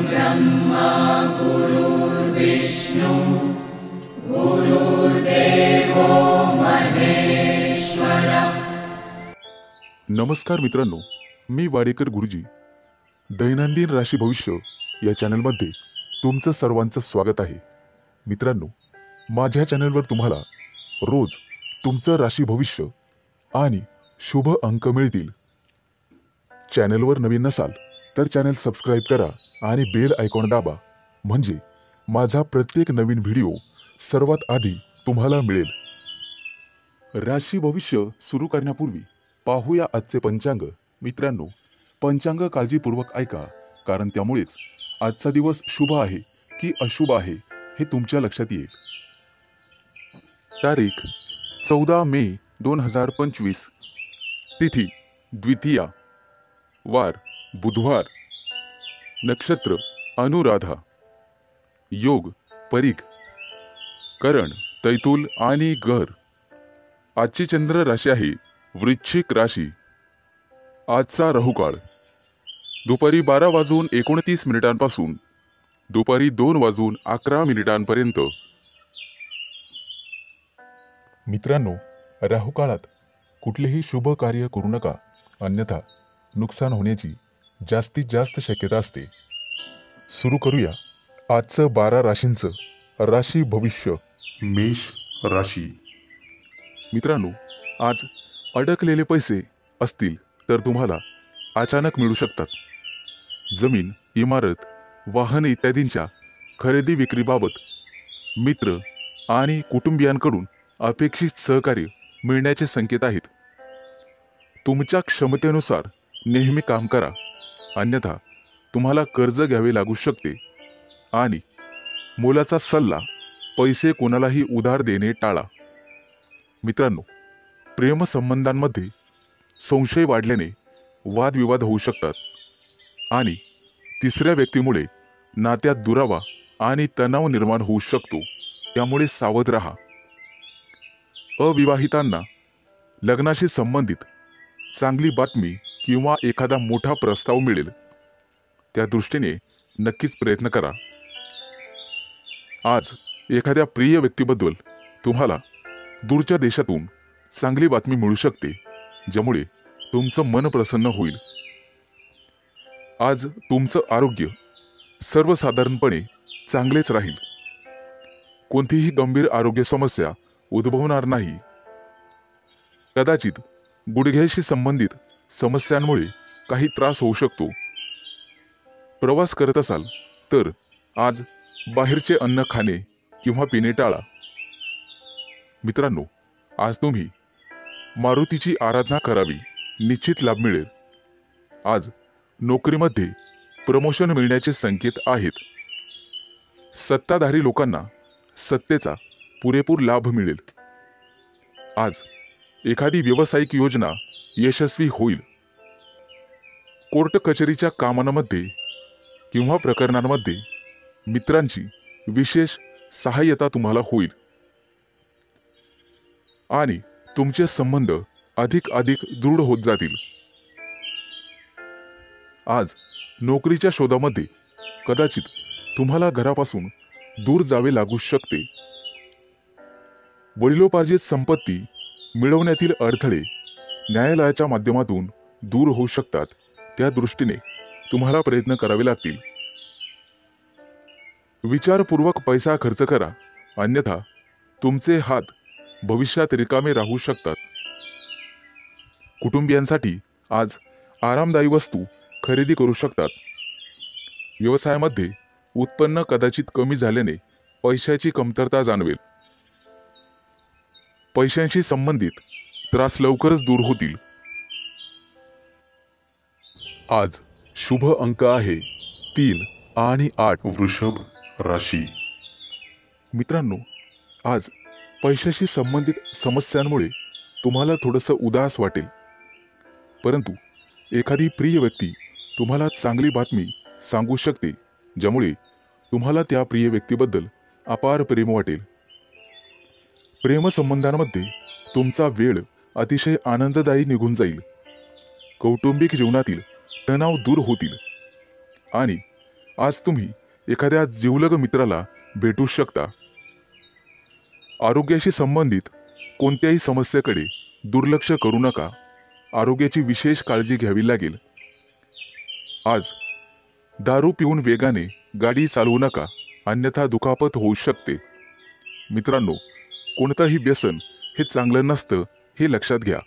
ब्रह्मा गुरुर्विष्णु गुरुर्देवो महेश्वर। नमस्कार मित्रांनो, मी वाडेकर गुरुजी दैनंदिन राशी भविष्य या चॅनलमध्ये तुमचं सर्वांचं स्वागत आहे। मित्रांनो, माझ्या चॅनलवर तुम्हाला रोज तुमचं राशी भविष्य आणि शुभ अंक मिळतील। चॅनलवर नवीन नसाल तर चॅनल सबस्क्राइब करा आणि बेल आयकॉन दाबा, म्हणजे माझा प्रत्येक नवीन व्हिडिओ सर्वात आधी तुम्हाला मिळेल। राशी भविष्य सुरू करण्यापूर्वी पाहूया आजचे पंचांग। मित्रांनो, पंचांग काळजीपूर्वक ऐका, कारण त्यामुळेच आजचा दिवस शुभ आहे की अशुभ आहे हे तुमच्या लक्षात येईल। तारीख 14 मे 2025, तिथी द्वितीया, वार बुधवार, नक्षत्र अनुराधा, योग परीघ, करण तैतूल आणि घर। आजची चंद्र राशी आहे वृश्चिक राशी। आजचा राहुकाळ दुपारी 12:29 पासून दुपारी 2:11 पर्यंत। मित्रांनो, राहुकाळात कुठलेही शुभ कार्य करू नका, अन्यथा नुकसान होण्याची जास्तीत जास्त शक्यता असते। सुरू करूया आजचं 12 राशींचं राशी भविष्य। मेष राशी। मित्रांनो, आज अडकलेले पैसे असतील तर तुम्हाला अचानक मिळू शकतात। जमीन, इमारत, वाहन इत्यादींच्या खरेदी विक्रीबाबत मित्र आणि कुटुंबियांकडून अपेक्षित सहकार्य मिळण्याचे संकेत आहेत। तुमच्या क्षमतेनुसार नेहमी काम करा, अन्यथा तुम्हाला कर्ज घ्यावे लागू शकते। आणि मोलाचा सल्ला, पैसे कोणालाही उधार देणे टाळा। मित्रांनो, प्रेमसंबंधांमध्ये संशय वाढल्याने वादविवाद होऊ शकतात आणि तिसऱ्या व्यक्तीमुळे नात्यात दुरावा आणि तणाव निर्माण होऊ शकतो, त्यामुळे सावध राहा। अविवाहितांना लग्नाशी संबंधित चांगली बातमी किंवा एखादा मोठा प्रस्ताव मिळेल, त्या दृष्टीने नक्कीच प्रयत्न करा। आज एखाद्या प्रिय व्यक्तीबद्दल तुम्हाला दूरच्या देशातून चांगली बातमी मिळू शकते, ज्यामुळे तुमचं मन प्रसन्न होईल। आज तुमचं आरोग्य सर्वसाधारणपणे चांगलेच राहील। कोणतीही गंभीर आरोग्य समस्या उद्भवणार नाही। कदाचित गुडघ्याशी संबंधित समस्यांमुळे काही त्रास होऊ शकतो। प्रवास करत असाल तर आज बाहेरचे अन्न खाणे किंवा पिणे टाळा। मित्रांनो, आज तुम्ही मारुतीची आराधना करावी, निश्चित लाभ मिळेल। आज नोकरीमध्ये प्रमोशन मिळण्याचे संकेत आहेत। सत्ताधारी लोकांना सत्तेचा पुरेपूर लाभ मिळेल। आज एखादी व्यावसायिक योजना यशस्वी होईल। कोर्ट कचेरीच्या कामांमध्ये किंवा प्रकरणांमध्ये मित्रांची विशेष सहाय्यता तुम्हाला होईल आणि तुमचे संबंध अधिक दृढ होत जातील। आज नोकरीच्या शोधामध्ये कदाचित तुम्हाला घरापासून दूर जावे लागू शकते। वडिलोपार्जित संपत्ती मिळवण्यातील अडथळे न्यायालयाच्या माध्यमातून दूर होऊ शकतात, त्या दृष्टीने तुम्हाला प्रयत्न करावे लागतील। विचारपूर्वक पैसा खर्च करा, अन्यथा तुमचे हात भविष्यात रिकामे राहू शकतात। कुटुंबियांसाठी आज आरामदायी वस्तू खरेदी करू शकतात। व्यवसायामध्ये उत्पन्न कदाचित कमी झाल्याने पैशाची कमतरता जाणवेल। पैशांशी संबंधित त्रास लवकरच दूर होतील। आज शुभ अंक आहे 3 आणि 8। वृषभ राशी। मित्रांनो, आज पैशाशी संबंधित समस्यांमुळे तुम्हाला थोडंसं उदास वाटेल, परंतु एखादी प्रिय व्यक्ती तुम्हाला चांगली बातमी सांगू शकते, ज्यामुळे तुम्हाला त्या प्रिय व्यक्तीबद्दल अपार प्रेम वाटेल। प्रेमसंबंधांमध्ये तुमचा वेळ अतिशय आनंददायी निघून जाईल। कौटुंबिक जीवनातील तणाव दूर होतील आणि आज तुम्ही एखाद्या जिवलग मित्राला भेटू शकता। आरोग्याशी संबंधित कोणत्याही समस्येकडे दुर्लक्ष करू नका, आरोग्याची विशेष काळजी घ्यावी लागेल। आज दारू पिऊन वेगाने गाडी चालवू नका, अन्यथा दुखापत होऊ शकते। मित्रांनो, कोणतंही व्यसन हे चांगलं नसतं हे लक्षात घ्या।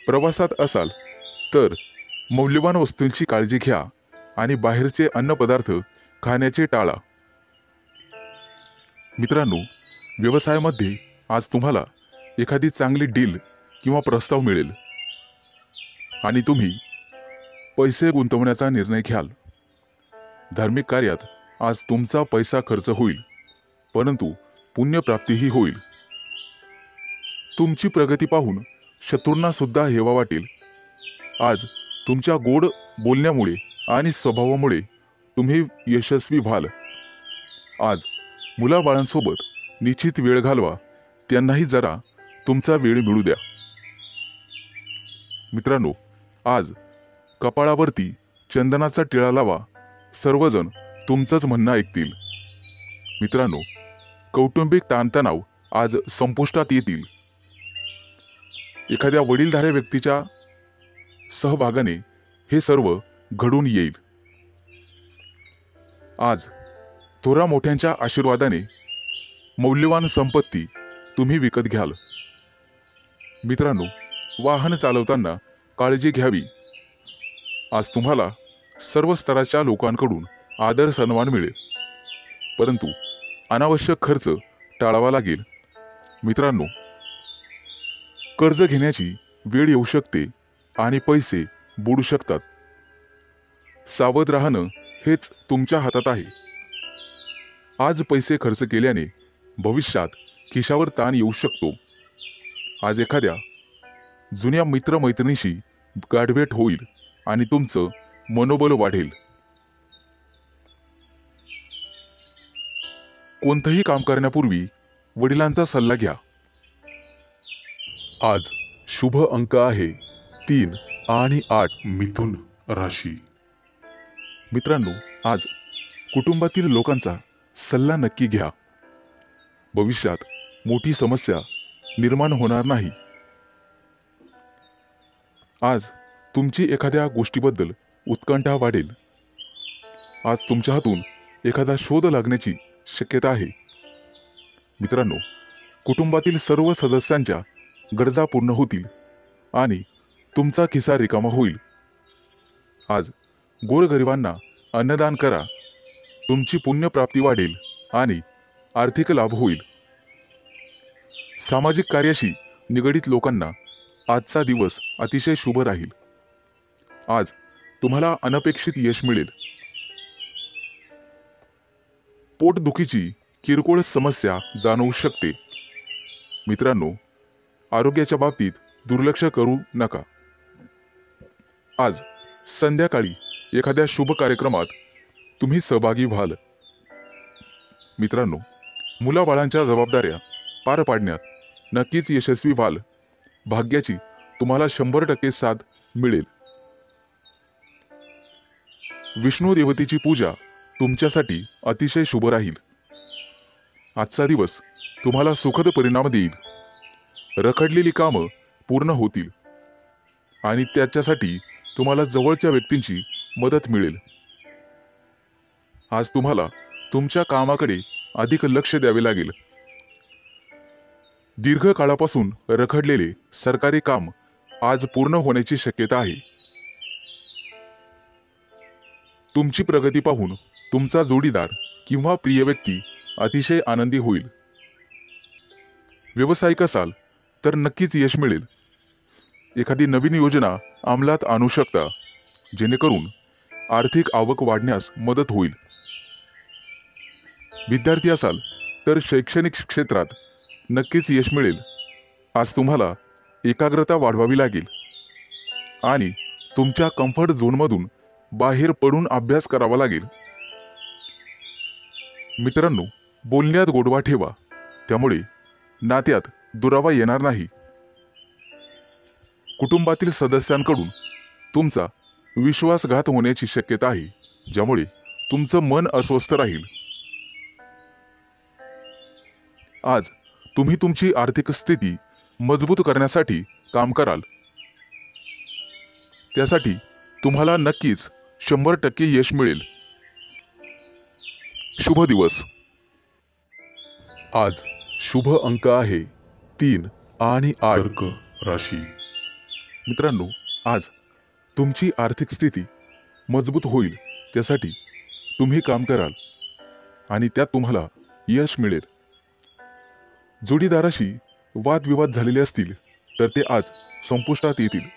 प्रवासात असाल तर मौल्यवान वस्तूंची काळजी घ्या आणि बाहेरचे अन्नपदार्थ खाण्याचे टाळा। मित्रांनो, व्यवसायामध्ये आज तुम्हाला एखादी चांगली डील किंवा प्रस्ताव मिळेल आणि तुम्ही पैसे गुंतवण्याचा निर्णय घ्याल। धार्मिक कार्यात आज तुमचा पैसा खर्च होईल, परंतु पुण्यप्राप्तीही होईल। तुमची प्रगती पाहून शत्रूंना सुद्धा हेवा वाटेल। आज तुमच्या गोड बोलण्यामुळे आणि स्वभावामुळे तुम्ही यशस्वी व्हाल। आज मुलाबाळांसोबत निश्चित वेळ घालवा, त्यांनाही जरा तुमचा वेळ मिळू द्या। मित्रांनो, आज कपाळावरती चंदनाचा टिळा लावा, सर्वजण तुमचंच म्हणणं ऐकतील। मित्रांनो, कौटुंबिक ताणतणाव आज संपुष्टात येतील। एखाद्या वडीलधाऱ्या व्यक्तीच्या सहभागाने हे सर्व घडून येईल। आज थोरा मोठ्यांच्या आशीर्वादाने मौल्यवान संपत्ती तुम्ही विकत घ्याल। मित्रांनो, वाहन चालवताना काळजी घ्यावी। आज तुम्हाला सर्व स्तराच्या लोकांकडून आदर सन्मान मिळेल, परंतु अनावश्यक खर्च टाळावा लागेल। मित्रांनो, कर्ज घेण्याची वेळ येऊ शकते आणि पैसे बुडू शकतात। सावध राहणं हेच तुमच्या हातात आहे। आज पैसे खर्च केल्याने भविष्यात खिशावर ताण येऊ शकतो। आज एखाद्या जुन्या मित्रमैत्रिणीशी गाठभेट होईल आणि तुमचं मनोबल वाढेल। कोणतंही काम करण्यापूर्वी वडिलांचा सल्ला घ्या। आज शुभ अंक आहे 3 आणि 8। मिथुन राशी। मित्रांनो, आज कुटुंबातील लोकांचा सल्ला नक्की घ्या। भविष्यात मोठी समस्या निर्माण होणार नाही। आज तुमची एखाद्या गोष्टीबद्दल उत्कंठा वाढेल। आज तुमच्या हातून एखादा शोध लागण्याची शक्यता आहे। मित्रांनो, कुटुंबातील सर्व सदस्यांच्या गरजा पूर्ण होतील आणि तुमचा खिसा रिकामा होईल। आज गोरगरिबांना अन्नदान करा, तुमची पुण्यप्राप्ती वाढेल आणि आर्थिक लाभ होईल। सामाजिक कार्याशी निगडित लोकांना आजचा दिवस अतिशय शुभ राहील। आज तुम्हाला अनपेक्षित यश मिळेल। पोटदुखीची किरकोळ समस्या जाणवू शकते। मित्रांनो, आरोग्याच्या बाबतीत दुर्लक्ष करू नका। आज संध्याकाळी एखाद्या शुभ कार्यक्रमात तुम्ही सहभागी व्हाल। मित्रांनो, मुलाबाळांच्या जबाबदाऱ्या पार पाडण्यात नक्कीच यशस्वी व्हाल। भाग्याची तुम्हाला 100% साथ मिळेल। विष्णू देवतेची पूजा तुमच्यासाठी अतिशय शुभ राहील। आजचा दिवस तुम्हाला सुखद परिणाम देईल। रखडलेली कामं पूर्ण होतील आणि त्याच्यासाठी तुम्हाला जवळच्या व्यक्तींची मदत मिळेल। आज तुम्हाला तुमच्या कामाकडे अधिक लक्ष द्यावे लागेल। दीर्घ काळापासून रखडलेले सरकारी काम आज पूर्ण होण्याची शक्यता आहे। तुमची प्रगती पाहून तुमचा जोडीदार किंवा प्रिय व्यक्ती अतिशय आनंदी होईल। व्यावसायिक असाल तर नक्कीच यश मिळेल। एखादी नवीन योजना अंमलात आणू शकता, जेणेकरून आर्थिक आवक वाढण्यास मदत होईल। विद्यार्थी असाल तर शैक्षणिक क्षेत्रात नक्कीच यश मिळेल। आज तुम्हाला एकाग्रता वाढवावी लागेल आणि तुमच्या कम्फर्ट झोनमधून बाहेर पडून अभ्यास करावा लागेल। मित्रांनो, बोलण्यात गोडवा ठेवा, त्यामुळे नात्यात दुरावा येणार नाही। कुटुंबातील सदस्यांकडून तुमचा विश्वासघात होण्याची शक्यता आहे, ज्यामुळे तुमचं मन अस्वस्थ राहील। आज तुम्ही तुमची आर्थिक स्थिती मजबूत करण्यासाठी काम कराल। त्यासाठी तुम्हाला नक्कीच 100% यश मिळेल। शुभ दिवस। आज शुभ अंक आहे 3 आणि 8। कर्क राशी। मित्रांनो, आज तुमची आर्थिक स्थिती मजबूत होईल, त्यासाठी तुम्ही काम कराल आणि त्यात तुम्हाला यश मिळेल। जोडीदाराशी वादविवाद झालेले असतील तर ते आज संपुष्टात येतील।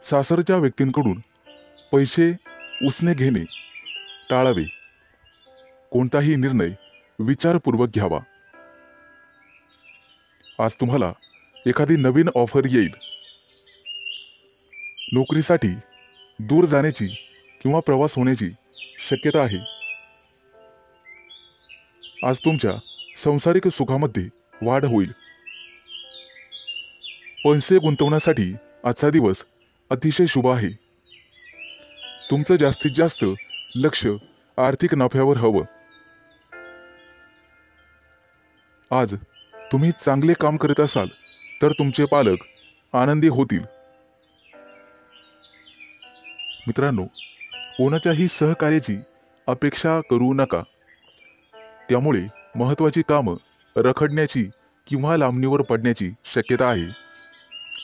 सासरच्या व्यक्तींकडून पैसे उसने घेणे टाळावे। कोणताही निर्णय विचारपूर्वक घ्यावा। आज तुम्हाला एखादी नवीन ऑफर येईल। नोकरीसाठी दूर जाण्याची किंवा प्रवास होण्याची शक्यता आहे। आज तुमच्या सांसारिक सुखामध्ये वाढ होईल। पैसे गुंतवण्यासाठी आजचा दिवस अतिशय शुभ आहे। तुमचं जास्तीत जास्त लक्ष आर्थिक नफ्यावर हवं। आज तुम्ही चांगले काम करत असाल तर तुमचे पालक आनंदी होतील। मित्रांनो, कोणाच्याही सहकार्याची अपेक्षा करू नका, त्यामुळे महत्त्वाची कामं रखडण्याची किंवा लांबणीवर पडण्याची शक्यता आहे।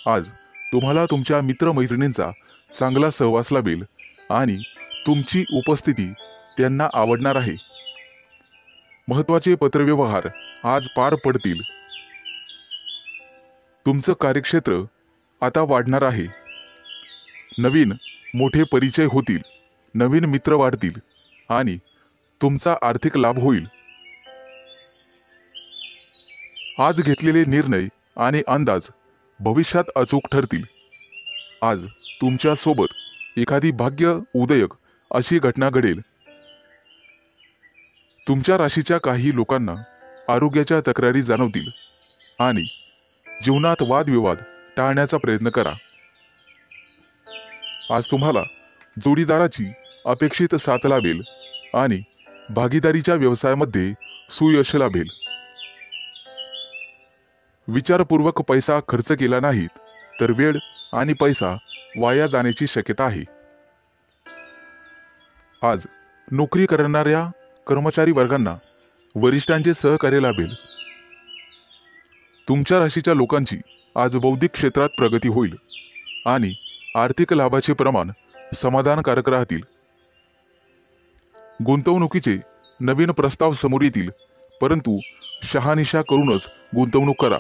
आज तुम्हाला तुमच्या मित्रमैत्रिणींचा चांगला सहवास लाभेल आणि तुमची उपस्थिती त्यांना आवडणार आहे। महत्त्वाचे पत्रव्यवहार आज पार पडतील। तुमचं कार्यक्षेत्र आता वाढणार आहे। नवीन मोठे परिचय होतील, नवीन मित्र वाढतील आणि तुमचा आर्थिक लाभ होईल। आज घेतलेले निर्णय आणि अंदाज भविष्यात अचूक ठरतील। आज तुमच्या सोबत एखादी भाग्य उदयक अशी घटना घडेल। तुमच्या राशीच्या काही लोकांना आरोग्याच्या तक्रारी जाणवतील आणि जीवनात वादविवाद टाळण्याचा प्रयत्न करा। आज तुम्हाला जोडीदाराची अपेक्षित साथ लाभेल आणि भागीदारीच्या व्यवसायामध्ये सुयश लाभेल। विचारपूर्वक पैसा खर्च केला नाहीत तर वेळ आणि पैसा वाया जाण्याची शक्यता आहे। आज नोकरी करणाऱ्या कर्मचारी वर्गांना वरिष्ठांचे सहकार्य लाभेल। तुमच्या राशीच्या लोकांची आज बौद्धिक क्षेत्रात प्रगती होईल आणि आर्थिक लाभाचे प्रमाण समाधानकारक राहतील। गुंतवणुकीचे नवीन प्रस्ताव समोर येतील, परंतु शहानिशा करूनच गुंतवणूक करा।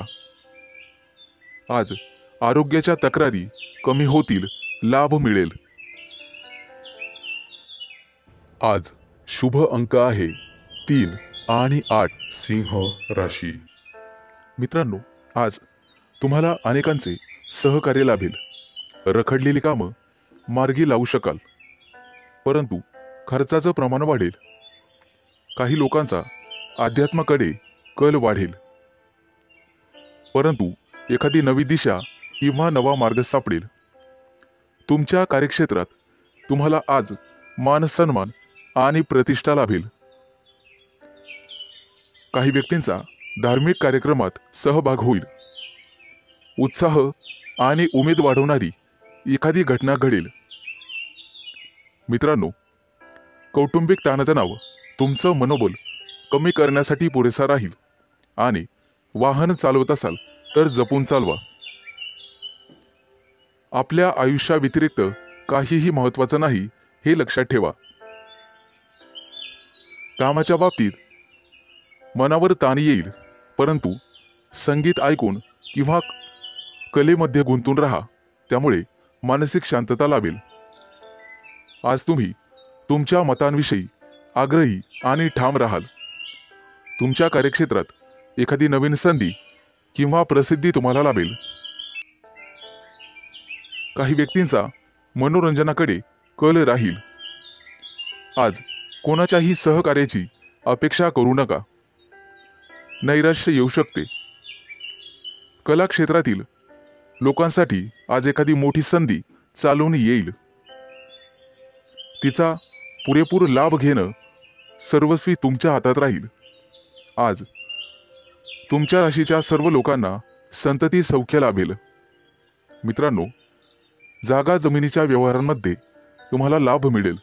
आज आरोग्याच्या तक्रारी कमी होतील, लाभ मिळेल। आज शुभ अंक आहे 3 आणि 8। सिंह राशी। मित्रांनो, आज तुम्हाला अनेकांचे सहकार्य लाभेल। रखडलेली कामं मार्गी लावू शकाल, परंतु खर्चाचं प्रमाण वाढेल। काही लोकांचा अध्यात्माकडे कल वाढेल, परंतु एखादी नवी दिशा किंवा नवा मार्ग सापडेल। तुमच्या कार्यक्षेत्रात तुम्हाला आज मान सन्मान आणि प्रतिष्ठा लाभेल। काही व्यक्तींचा धार्मिक कार्यक्रमात सहभाग होईल। उत्साह आणि उमेद वाढवणारी एखादी घटना घडेल। मित्रांनो, कौटुंबिक ताणतणाव तुमचं मनोबल कमी करण्यासाठी पुरेसा राहील आणि वाहन चालवत असाल तर जपून चालवा। आपल्या आयुष्याव्यतिरिक्त काहीही महत्त्वाचं नाही हे लक्षात ठेवा। कामाच्या बाबतीत मनावर ताण येईल, परंतु संगीत ऐकून किंवा कलेमध्ये गुंतून राहा, त्यामुळे मानसिक शांतता लाभेल। आज तुम्ही तुमच्या मतांविषयी आग्रही आणि ठाम राहाल। तुमच्या कार्यक्षेत्रात एखादी नवीन संधी किंवा प्रसिद्धी तुम्हाला लाभेल। काही व्यक्तींचा मनोरंजनाकडे कल राहील। आज कोणाच्याही सहकार्याची अपेक्षा करू नका, नैराश्य येऊ शकते। कला क्षेत्रातील लोकांसाठी आज एखादी मोठी संधी चालून येईल। तिचा पुरेपूर लाभ घेणं सर्वस्वी तुमच्या हातात राहील. आज तुमच्या राशीच्या सर्व लोकांना संतती सौख्य लाभेल. मित्रांनो, जागा जमिनीच्या व्यवहारांमध्ये तुम्हाला लाभ मिळेल.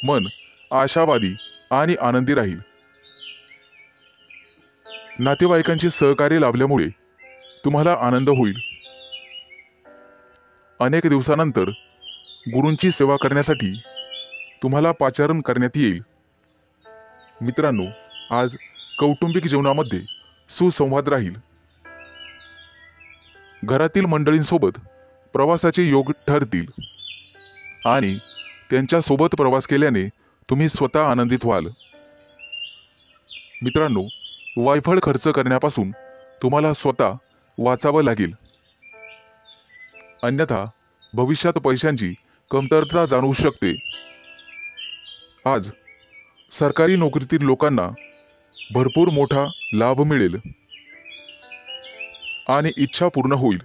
मन आशावादी आणि आनंदी राहील. नातेवाईकांचे सहकार्य लाभल्यामुळे तुम्हाला आनंद होईल. अनेक दिवसानंतर गुरूंची सेवा करण्यासाठी तुम्हाला पाचारण करण्यात येईल. मित्रांनो, आज कौटुंबिक जीवनामध्ये सुसंवाद राहील. घरातील मंडळींसोबत प्रवासाचे योग ठरतील आणि त्यांच्यासोबत प्रवास केल्याने तुम्ही स्वतः आनंदित व्हाल. मित्रांनो, वायफळ खर्च करण्यापासून तुम्हाला स्वतः वाचावं लागेल. अन्यथा भविष्यात पैशांची कमतरता जाणवू शकते. आज सरकारी नोकरीतील लोकांना भरपूर मोठा लाभ मिळेल आणि इच्छा पूर्ण होईल.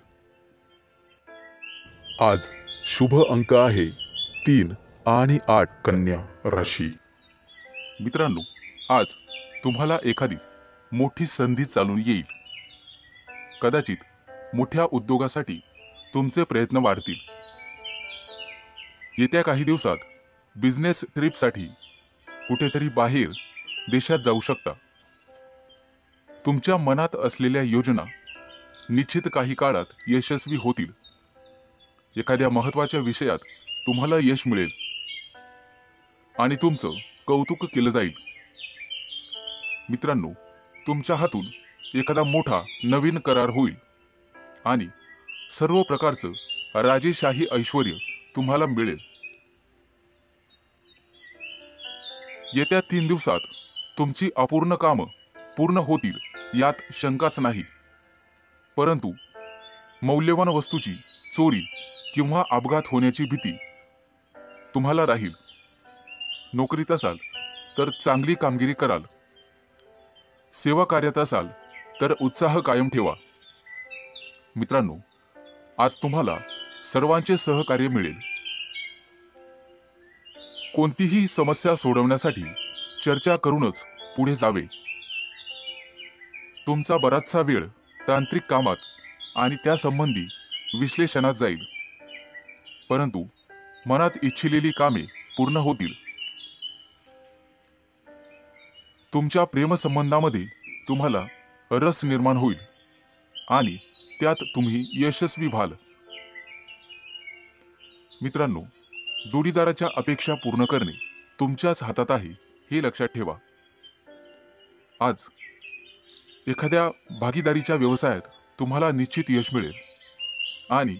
आज शुभ अंक आहे 3 आणि 8. कन्या राशी. मित्रांनो, आज तुम्हाला एखादी मोठी संधी चालून येईल. कदाचित मोठ्या उद्योगासाठी तुमचे प्रयत्न वाढतील. येत्या काही दिवसात बिझनेस ट्रिपसाठी कुठेतरी बाहेर देशात जाऊ शकता. तुमच्या मनात असलेल्या योजना निश्चित काही काळात यशस्वी होतील. एखाद्या महत्त्वाच्या विषयात तुम्हाला यश मिळेल आणि तुमचं कौतुक केलं जाईल. मित्रांनो, तुमच्या हातून एखादा मोठा नवीन करार होईल आणि सर्व प्रकारचं राजेशाही ऐश्वर्य तुम्हाला मिळेल. येत्या 3 दिवसात तुमची अपूर्ण कामं पूर्ण होतील यात शंकाच नाही. परंतु मौल्यवान वस्तूची चोरी किंवा अपघात होण्याची भीती तुम्हाला राहील. नोकरीत असाल तर चांगली कामगिरी कराल. सेवा कार्यात असाल तर उत्साह कायम ठेवा. मित्रांनो, आज तुम्हाला सर्वांचे सहकार्य मिळेल. कोणतीही समस्या सोडवण्यासाठी चर्चा करूनच पुढे जावे. तुमचा बराचसा वेळ तांत्रिक कामात आणि त्यासंबंधी विश्लेषणात जाईल. परंतु मनात इच्छिलेली कामे पूर्ण होतील. तुमच्या प्रेमसंबंधामध्ये तुम्हाला रस निर्माण होईल आणि त्यात तुम्ही यशस्वी व्हाल. मित्रांनो, जोडीदाराच्या अपेक्षा पूर्ण करणे तुमच्याच हातात आहे हे लक्षात ठेवा. आज एखाद्या भागीदारीच्या व्यवसायात तुम्हाला निश्चित यश मिळेल आणि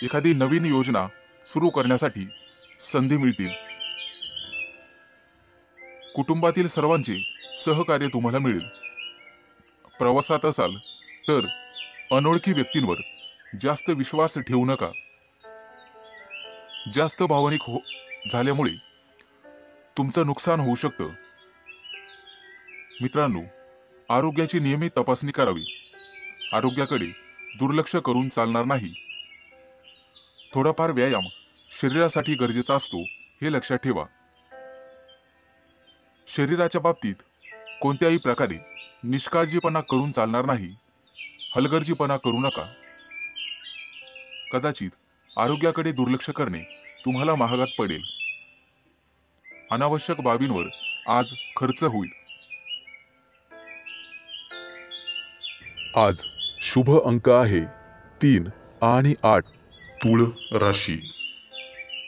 एखादी नवीन योजना सुरू करण्यासाठी संधी मिळतील. कुटुंबातील सर्वांचे सहकार्य तुम्हाला मिळेल. प्रवासात असाल तर अनोळखी व्यक्तींवर जास्त विश्वास ठेवू नका. जास्त भावनिक झाल्यामुळे तुमचं नुकसान होऊ शकतं. मित्रांनो, आरोग्याची नियमित तपासणी करावी. आरोग्याकडे दुर्लक्ष करून चालणार नाही. थोडाफार व्यायाम शरीरासाठी गरजेचा असतो हे लक्षात ठेवा. शरीराच्या बाबतीत कोणत्याही प्रकारे निष्काळजीपणा करून चालणार नाही. हलगर्जीपणा करू नका. कदाचित आरोग्याकडे दुर्लक्ष करणे तुम्हाला महागात पडेल. अनावश्यक बाबींवर आज खर्च होईल. आज शुभ अंक आहे 3 आणि 8. तुळ राशी.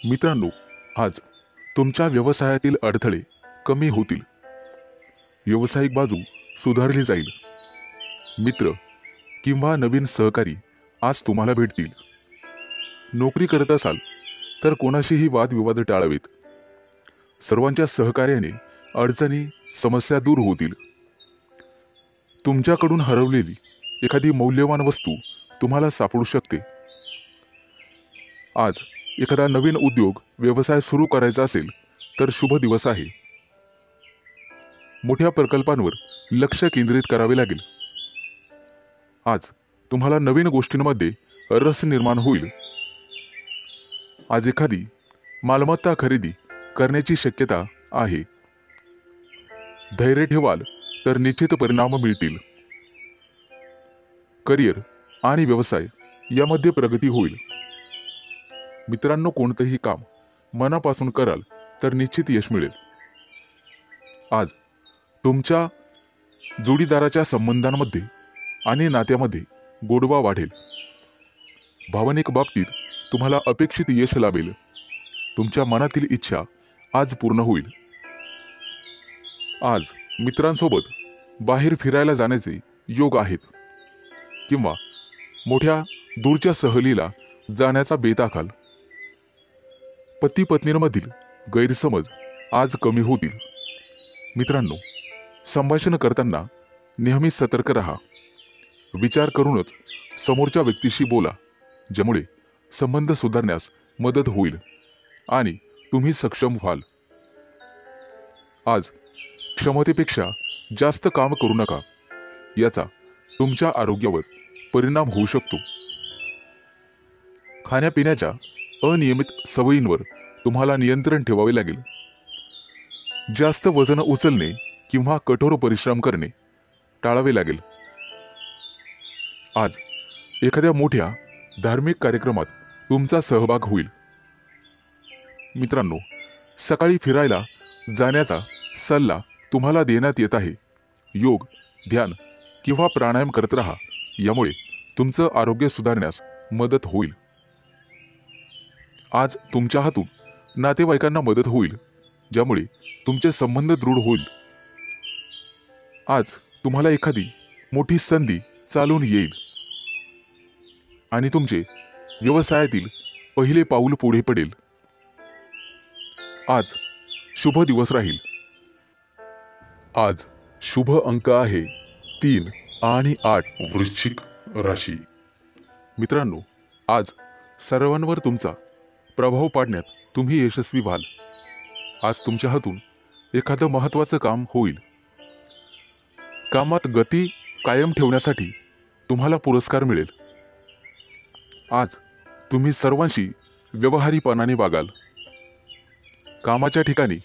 मित्रांनो, आज तुमच्या व्यवसायातील अडथळे कमी होतील. व्यावसायिक बाजू सुधारली जाईल. मित्र किंवा नवीन सहकारी आज तुम्हाला भेटतील. नोकरी करत असाल तर कोणाशीही वादविवाद टाळावेत. सर्वांच्या सहकार्याने अडचणी समस्या दूर होतील. तुमच्याकडून हरवलेली एखादी मौल्यवान वस्तू तुम्हाला सापडू शकते. आज एखादा नवीन उद्योग व्यवसाय सुरू करायचा असेल तर शुभ दिवस आहे. मोठ्या प्रकल्पांवर लक्ष केंद्रित करावे लागेल. आज तुम्हाला नवीन गोष्टींमध्ये रस निर्माण होईल. आज एखादी मालमत्ता खरेदी करण्याची शक्यता आहे. धैर्य ठेवाल तर निश्चित परिणाम मिळतील. करिअर आणि व्यवसाय यामध्ये प्रगती होईल. मित्रांनो, कोणतेही काम मनापासून कराल तर निश्चित यश मिळेल. आज तुमच्या जोडीदाराच्या संबंधांमध्ये आणि नात्यामध्ये गोडवा वाढेल. भावनिक बाबतीत तुम्हाला अपेक्षित यश लाभेल. तुमच्या मनातील इच्छा आज पूर्ण होईल. आज मित्रांसोबत बाहेर फिरायला जाण्याचे योग आहेत किंवा मोठ्या दूरच्या सहलीला जाण्याचा बेत आखाल. पती पत्नींमधील गैरसमज आज कमी होतील. मित्रांनो, संभाषण करताना नेहमी सतर्क राहा. विचार करूनच समोरच्या व्यक्तीशी बोला, ज्यामुळे संबंध सुधारण्यास मदत होईल आणि तुम्ही सक्षम व्हाल. आज क्षमतेपेक्षा जास्त काम करू नका. याचा तुमच्या आरोग्यावर परिणाम होऊ शकतो. खाण्यापिण्याच्या अनियमित सवयींवर तुम्हाला नियंत्रण ठेवावे लागेल. जास्त वजन उचलणे किंवा कठोर परिश्रम करणे टाळावे लागेल. आज एखाद्या मोठ्या धार्मिक कार्यक्रमात तुमचा सहभाग होईल. मित्रांनो, सकाळी फिरायला जाण्याचा सल्ला तुम्हाला देण्यात येत आहे. योग, ध्यान किंवा प्राणायाम करत राहा. यामुळे तुमचं आरोग्य सुधारण्यास मदत होईल. आज तुमच्या हातून नातेवाईकांना मदत होईल, ज्यामुळे तुमचे संबंध दृढ होईल. आज तुम्हाला एखादी मोठी संधी चालून येईल आणि तुमचे व्यवसायातील पहिले पाऊल पुढे पडेल. आज शुभ दिवस राहील. आज शुभ अंक आहे 3 आणि 8. वृश्चिक राशी. मित्रांनो, आज सर्वांवर तुमचा प्रभाव पाडण्यात तुम्ही यशस्वी व्हाल. आज तुमच्या हातून एखादं महत्त्वाचं काम होईल. कामात गती कायम ठेवण्यासाठी तुम्हाला पुरस्कार मिळेल. आज तुम्ही सर्वांशी व्यवहारीपणाने वागाल. कामाच्या ठिकाणी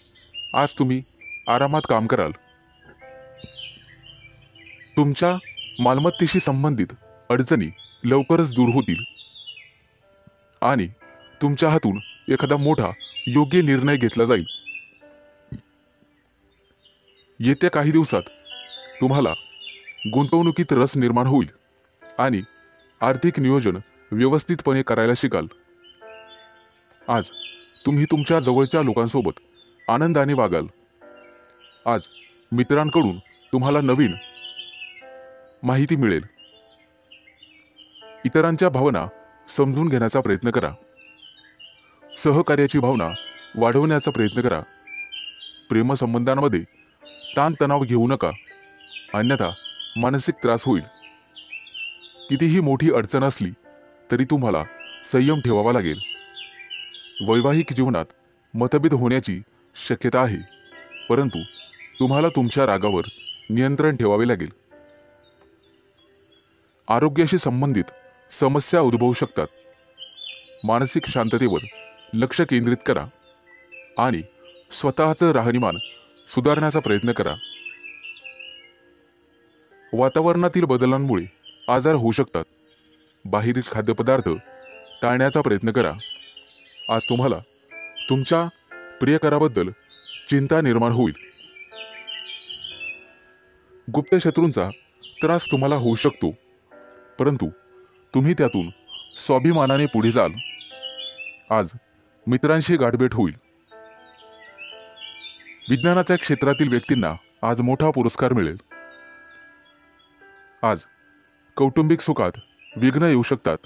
आज तुम्ही आरामात काम कराल. तुमच्या मालमत्तेशी संबंधित अडचणी लवकरच दूर होतील आणि तुमच्या हातून एखादा मोठा योग्य निर्णय घेतला जाईल. येत्या काही दिवसात तुम्हाला गुंतवणुकीत रस निर्माण होईल आणि आर्थिक नियोजन व्यवस्थितपणे करायला शिकाल. आज तुम्ही तुमच्या जवळच्या लोकांसोबत आनंदाने वागाल. आज मित्रांकडून तुम्हाला नवीन माहिती मिळेल. इतरांच्या भावना समजून घेण्याचा प्रयत्न करा. सहकार्याची भावना वाढवण्याचा प्रयत्न करा. प्रेमसंबंधांमध्ये ताणतणाव घेऊ नका, अन्यथा मानसिक त्रास होईल. कितीही मोठी अडचण असली तरी तुम्हाला संयम ठेवावा लागेल. वैवाहिक जीवनात मतभेद होण्याची शक्यता आहे, परंतु तुम्हाला तुमच्या रागावर नियंत्रण ठेवावे लागेल. आरोग्याशी संबंधित समस्या उद्भवू शकतात. मानसिक शांततेवर लक्ष केंद्रित करा आणि स्वतःचं राहणीमान सुधारण्याचा प्रयत्न करा. वातावरणातील बदलांमुळे आजार होऊ शकतात. बाहेरील खाद्यपदार्थ टाळण्याचा प्रयत्न करा. आज तुम्हाला तुमच्या प्रियकराबद्दल चिंता निर्माण होईल. गुप्त शत्रूंचा त्रास तुम्हाला होऊ शकतो, परंतु तुम्ही त्यातून स्वाभिमानाने पुढे जाल. आज मित्रांशी गाठभेट होईल. विज्ञानाच्या क्षेत्रातील व्यक्तींना आज मोठा पुरस्कार मिळेल. आज कौटुंबिक सुखात विघ्न येऊ शकतात,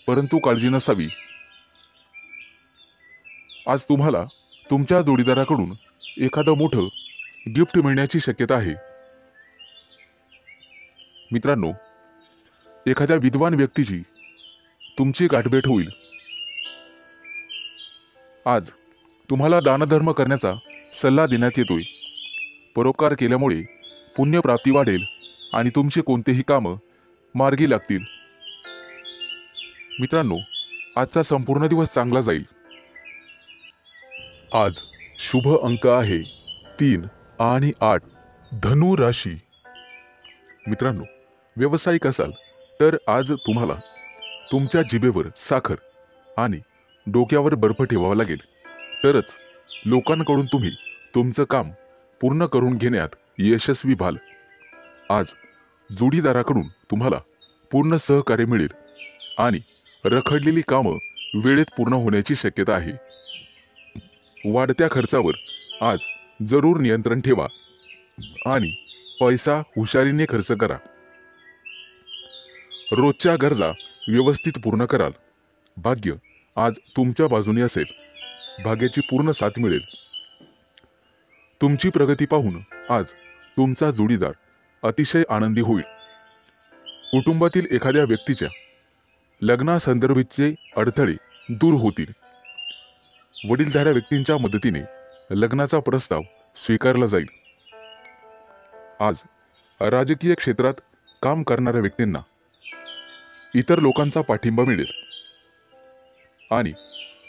परंतु काळजी नसावी. आज तुम्हाला तुमच्या जोडीदाराकडून एखादं मोठं गिफ्ट मिळण्याची शक्यता आहे. मित्रांनो, एखाद्या विद्वान व्यक्तीची तुमची गाठभेट होईल. आज तुम्हाला दानधर्म करण्याचा सल्ला देण्यात येतोय. परोपकार केल्यामुळे पुण्यप्राप्ती वाढेल आणि तुमचे कोणतेही कामं मार्गी लागतील. मित्रांनो, आजचा संपूर्ण दिवस चांगला जाईल. आज शुभ अंक आहे 3 आणि 8. धनु राशी. मित्रांनो, व्यावसायिक असाल तर आज तुम्हाला तुमच्या जिभेवर साखर आणि डोक्यावर बर्फ ठेवावा लागेल, तरच लोकांकडून तुम्ही तुमचं काम पूर्ण करून घेण्यात यशस्वी व्हाल. आज जोडीदाराकडून तुम्हाला पूर्ण सहकार्य मिळेल आणि रखडलेली कामं वेळेत पूर्ण होण्याची शक्यता आहे. वाढत्या खर्चावर आज जरूर नियंत्रण ठेवा आणि पैसा हुशारीने खर्च करा. रोजच्या गरजा व्यवस्थित पूर्ण कराल. भाग्य आज तुमच्या बाजूने असेल. भाग्याची पूर्ण साथ मिळेल. तुमची प्रगती पाहून आज तुमचा जोडीदार अतिशय आनंदी होईल. कुटुंबातील एखाद्या व्यक्तीच्या लग्नासंदर्भाचे अडथळे दूर होतील. वडीलधाऱ्या व्यक्तींच्या मदतीने लग्नाचा प्रस्ताव स्वीकारला जाईल. आज राजकीय क्षेत्रात काम करणाऱ्या व्यक्तींना इतर लोकांचा पाठिंबा मिळेल आणि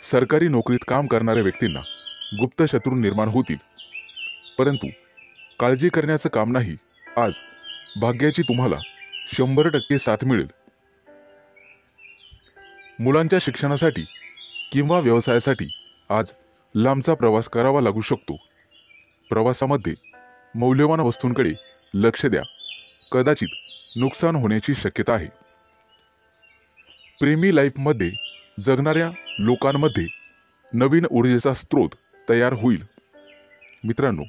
सरकारी नोकरीत काम करणाऱ्या व्यक्तींना गुप्त शत्रू निर्माण होतील. परंतु काळजी करण्याचं काम नाही. आज भाग्याची तुम्हाला 100% साथ मिळेल. मुलांच्या शिक्षणासाठी किंवा व्यवसायासाठी आज लांबचा प्रवास करावा लागू शकतो. प्रवासामध्ये मौल्यवान वस्तूंकडे लक्ष द्या. कदाचित नुकसान होण्याची शक्यता आहे. प्रेमी लाईफमध्ये जगणाऱ्या लोकांमध्ये नवीन ऊर्जेचा स्रोत तयार होईल. मित्रांनो,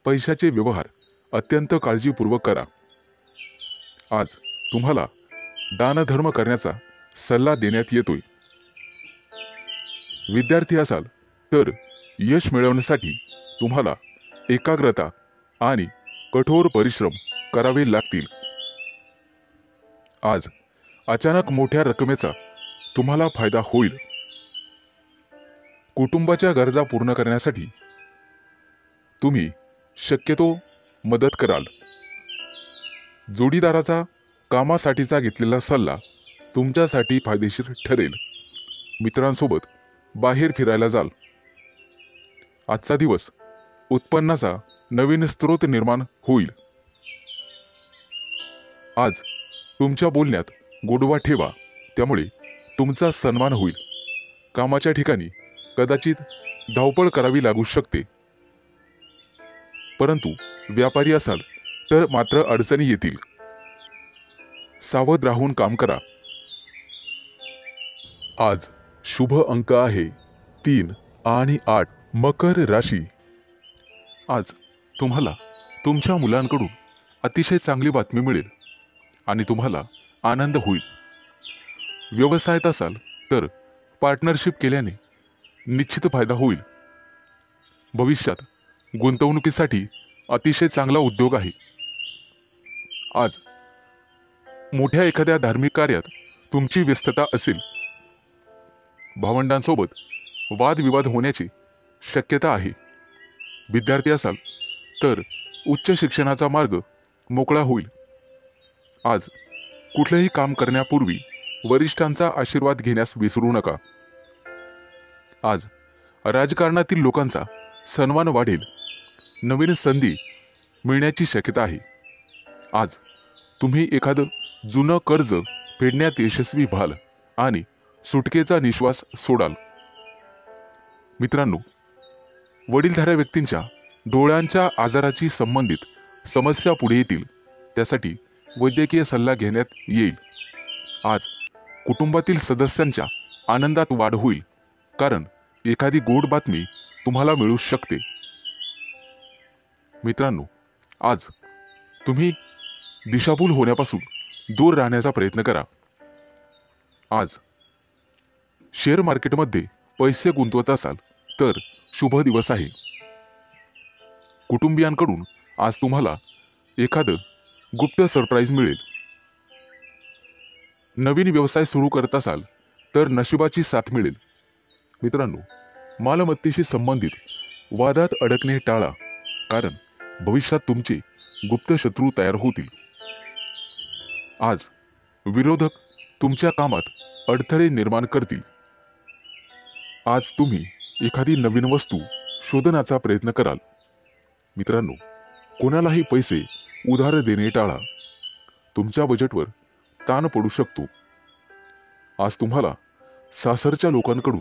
पैशाचे व्यवहार अत्यंत काळजीपूर्वक करा. आज तुम्हाला दानधर्म करण्याचा सल्ला देण्यात येतोय. विद्यार्थी असाल तर यश मिळवण्यासाठी तुम्हाला एकाग्रता आणि कठोर परिश्रम करावे लागतील. आज अचानक मोठ्या रकमेचा तुम्हाला फायदा होईल. कुटुंबाच्या गरजा पूर्ण करण्यासाठी तुम्ही शक्यतो मदत कराल. जोडीदाराचा कामासाठीचा घेतलेला सल्ला तुमच्यासाठी फायदेशीर ठरेल. मित्रांसोबत बाहेर फिरायला जाल. आजचा दिवस उत्पन्नाचा नवीन स्रोत निर्माण होईल. आज तुमच्या बोलण्यात गोडवा ठेवा, त्यामुळे तुमचा सन्मान होईल. कामाच्या ठिकाणी कदाचित धावपळ करावी लागू शकते, परंतु व्यापारी असाल तर मात्र अडचणी येतील. सावध राहून काम करा. आज शुभ अंक आहे 3 आणि 8. मकर राशी. आज तुम्हाला तुमच्या मुलांकडून अतिशय चांगली बातमी मिळेल आणि तुम्हाला आनंद होईल. व्यवसायात असाल तर पार्टनरशिप केल्याने निश्चित फायदा होईल. भविष्यात गुंतवणुकीसाठी अतिशय चांगला उद्योग आहे. आज मोठ्या एखाद्या धार्मिक कार्यात तुमची व्यस्तता असेल. भावंडांसोबत वादविवाद होण्याची शक्यता आहे. विद्यार्थी असाल तर उच्च शिक्षणाचा मार्ग मोकळा होईल. आज कुठलेही काम करण्यापूर्वी वरिष्ठांचा आशीर्वाद घेण्यास विसरू नका. आज राजकारणातील लोकांचा सन्मान वाढेल. नवीन संधी मिळण्याची शक्यता आहे. आज तुम्ही एखादं जुनं कर्ज फेडण्यात यशस्वी व्हाल आणि सुटकेचा निश्वास सोडाल. मित्रांनो, वडीलधाऱ्या व्यक्तींच्या डोळ्यांच्या आजाराची संबंधित समस्या पुढे येतील. त्यासाठी वैद्यकीय सल्ला घेण्यात येईल. आज कुटुंबातील सदस्यांच्या आनंदात वाढ होईल, कारण एखादी गोड बातमी तुम्हाला मिळू शकते. मित्रांनो, आज तुम्ही दिशाभूल होण्यापासून दूर राहण्याचा प्रयत्न करा. आज शेअर मार्केटमध्ये पैसे गुंतवत असाल तर शुभ दिवस आहे. कुटुंबियांकडून आज तुम्हाला एखादं गुप्त सरप्राईज मिळेल. नवीन व्यवसाय सुरू करत असाल तर नशिबाची साथ मिळेल. मित्रांनो, मालमत्तेशी संबंधित वादात अडकणे टाळा, कारण भविष्यात तुमचे गुप्त शत्रू तयार होतील. आज विरोधक तुमच्या कामात अडथळे निर्माण करतील. आज तुम्ही एखादी नवीन वस्तू शोधण्याचा प्रयत्न कराल. मित्रांनो, कोणालाही पैसे उधार देणे टाळा. तुमच्या बजेटवर ताण पडू शकतो. आज तुम्हाला सासरच्या लोकांकडून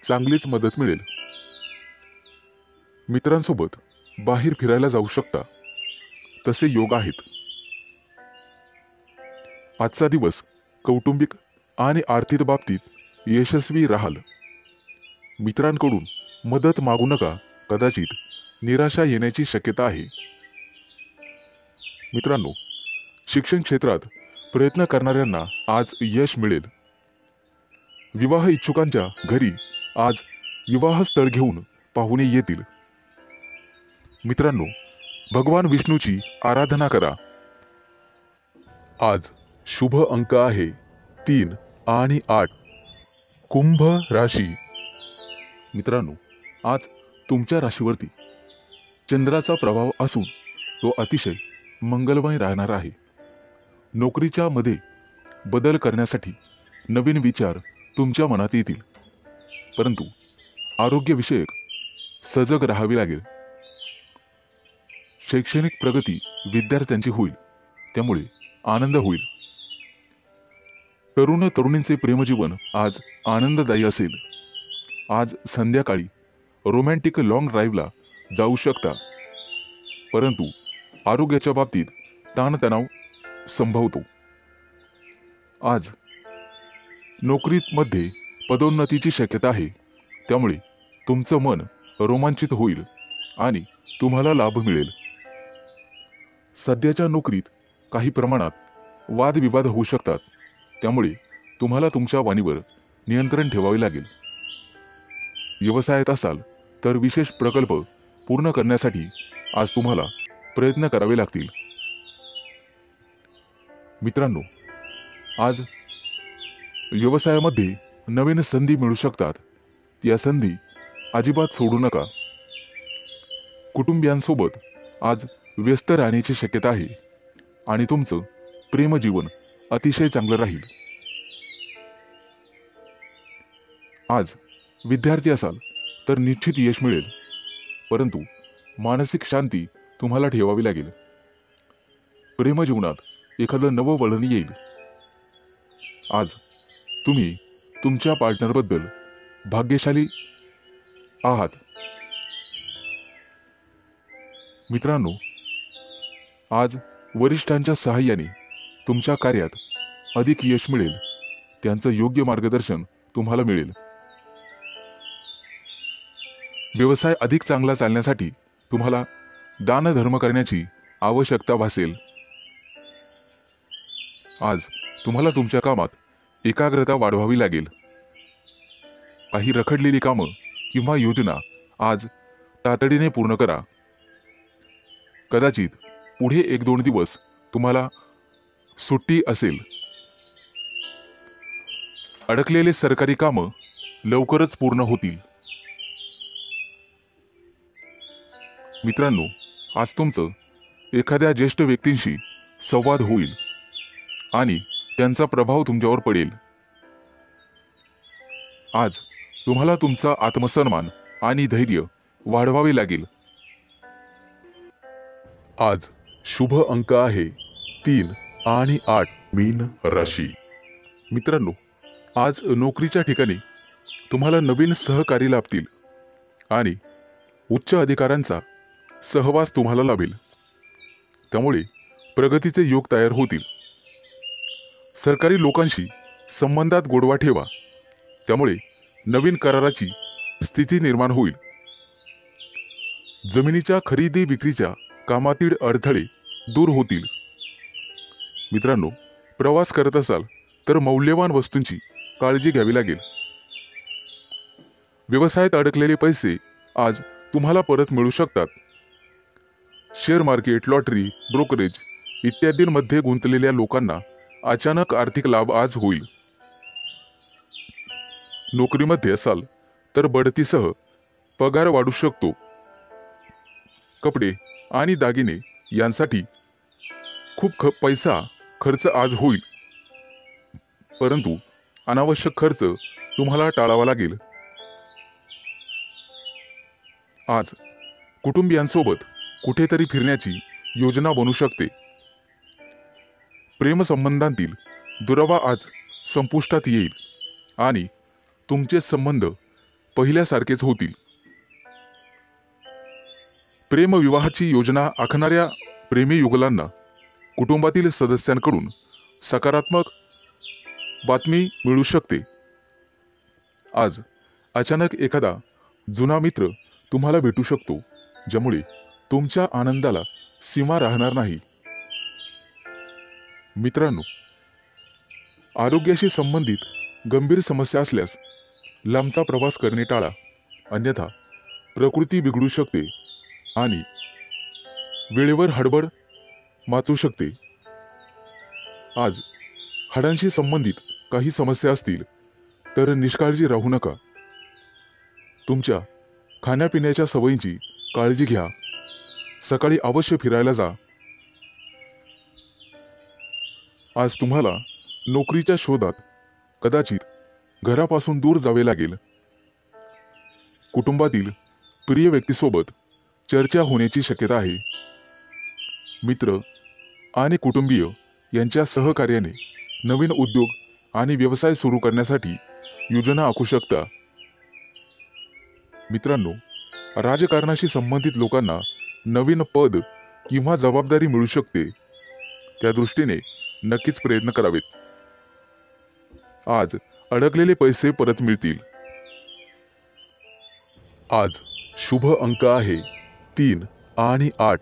चांगलीच मदत मिळेल. मित्रांसोबत बाहेर फिरायला जाऊ शकता, तसे योग आहेत. आजचा दिवस कौटुंबिक आणि आर्थिक बाबतीत यशस्वी राहाल. मित्रांकडून मदत मागू नका, कदाचित निराशा येण्याची शक्यता आहे. मित्रांनो, शिक्षण क्षेत्रात प्रयत्न करणाऱ्यांना आज यश मिळेल. विवाह इच्छुकांच्या घरी आज विवाहस्थळ घेऊन पाहुणे येतील. मित्रांनो, भगवान विष्णूची आराधना करा. आज शुभ अंक आहे 3 आणि 8. कुंभ राशी. मित्रांनो, आज तुमच्या राशीवरती चंद्राचा प्रभाव असून तो अतिशय मंगलमय राहणार आहे. नोकरीच्या मध्ये बदल करण्यासाठी नवीन विचार तुमच्या मनात येतील, परंतु आरोग्यविषयक सजग राहावे लागेल. शैक्षणिक प्रगती विद्यार्थ्यांची होईल, त्यामुळे आनंद होईल. तरुण तरुणींचे प्रेमजीवन आज आनंददायी असेल. आज संध्याकाळी रोमॅन्टिक लॉंग ड्राईव्हला जाऊ शकता, परंतु आरोग्याच्या बाबतीत ताणतणाव संभवतो. आज नोकरीमध्ये पदोन्नतीची शक्यता आहे, त्यामुळे तुमचं मन रोमांचित होईल आणि तुम्हाला लाभ मिळेल. सध्याच्या नोकरीत काही प्रमाणात वादविवाद होऊ शकतात, त्यामुळे तुम्हाला तुमच्या वाणीवर नियंत्रण ठेवावे लागेल. व्यवसायात असाल तर विशेष प्रकल्प पूर्ण करण्यासाठी आज तुम्हाला प्रयत्न करावे लागतील. मित्रांनो, आज व्यवसायामध्ये नवीन संधी मिळू शकतात. या संधी अजिबात सोडू नका. कुटुंबियांसोबत आज व्यस्त राहण्याची शक्यता आहे आणि तुमचं प्रेमजीवन अतिशय चांगलं राहील. आज विद्यार्थी असाल तर निश्चित यश मिळेल, परंतु मानसिक शांती तुम्हाला ठेवावी लागेल. प्रेमजीवनात एखादं नवं वळण येईल. आज तुम्ही तुमच्या पार्टनरबद्दल भाग्यशाली आहात. मित्रांनो, आज वरिष्ठांच्या सहाय्याने तुमच्या कार्यात अधिक यश मिळेल. त्यांचं योग्य मार्गदर्शन तुम्हाला मिळेल. व्यवसाय अधिक चांगला चालण्यासाठी तुम्हाला दानधर्म करण्याची आवश्यकता भासेल. आज तुम्हाला तुमच्या कामात एकाग्रता वाढवावी लागेल. काही रखडलेली कामं किंवा योजना आज तातडीने पूर्ण करा. कदाचित पुढे 1-2 दिवस तुम्हाला सुट्टी असेल. अडकलेले सरकारी कामं लवकरच पूर्ण होतील. मित्रांनो, आज तुमचं एखाद्या ज्येष्ठ व्यक्तींशी संवाद होईल आणि त्यांचा प्रभाव तुमच्यावर पडेल. आज तुम्हाला तुमचा आत्मसन्मान आणि धैर्य वाढवावे लागेल. आज शुभ अंक आहे 3 आणि 8. मीन राशी. मित्रांनो, आज नोकरीच्या ठिकाणी तुम्हाला नवीन सहकारी लाभतील आणि उच्च अधिकाऱ्यांचा सहवास तुम्हाला लाभेल. त्यामुळे प्रगतीचे योग तयार होतील. सरकारी लोकांशी संबंधात गोडवा ठेवा, त्यामुळे नवीन कराराची स्थिती निर्माण होईल. जमिनीच्या खरेदी विक्रीच्या कामातील अडथळे दूर होतील. मित्रांनो, प्रवास करत असाल तर मौल्यवान वस्तूंची काळजी घ्यावी लागेल. व्यवसायात अडकलेले पैसे आज तुम्हाला परत मिळू शकतात. शेअर मार्केट, लॉटरी, ब्रोकरेज इत्यादींमध्ये गुंतलेल्या लोकांना अचानक आर्थिक लाभ आज होईल. नोकरीमध्ये असाल तर बढतीसह पगार वाढू शकतो. कपडे आणि दागिने यांसाठी खूप पैसा खर्च आज होईल, परंतु अनावश्यक खर्च तुम्हाला टाळावा लागेल. आज कुटुंबियांसोबत कुठेतरी फिरण्याची योजना बनू शकते. प्रेमसंबंधांतील दुरावा आज संपुष्टात येईल आणि तुमचे संबंध पहिल्यासारखेच होतील. प्रेमविवाहाची योजना आखणाऱ्या प्रेमी युगलांना कुटुंबातील सदस्यांकडून सकारात्मक बातमी मिळू शकते. आज अचानक एखादा जुना मित्र तुम्हाला भेटू शकतो, ज्यामुळे तुमच्या आनंदाला सीमा राहणार नाही. मित्रांनो, आरोग्याशी संबंधित गंभीर समस्या असल्यास लांबचा प्रवास करणे टाळा, अन्यथा प्रकृती बिघडू शकते आणि वेळेवर हडबड माचू शकते. आज हाडांशी संबंधित काही समस्या असतील तर निष्काळजी राहू नका. तुमच्या खाण्यापिण्याच्या सवयींची काळजी घ्या. सकाळी अवश्य फिरायला जा. आज तुम्हाला नोकरीच्या शोधात कदाचित घरापासून दूर जावे लागेल. कुटुंबातील प्रिय व्यक्तीसोबत चर्चा होण्याची शक्यता आहे. मित्र आणि कुटुंबीय यांच्या सहकार्याने नवीन उद्योग आणि व्यवसाय सुरू करण्यासाठी योजना आखू शकता. मित्रांनो, राजकारणाशी संबंधित लोकांना नवीन पद किंवा जबाबदारी मिळू शकते. त्या दृष्टीने नक्कीच प्रयत्न करावेत. आज अडकलेले पैसे परत मिळतील. आज शुभ अंक आहे 3 आणि 8.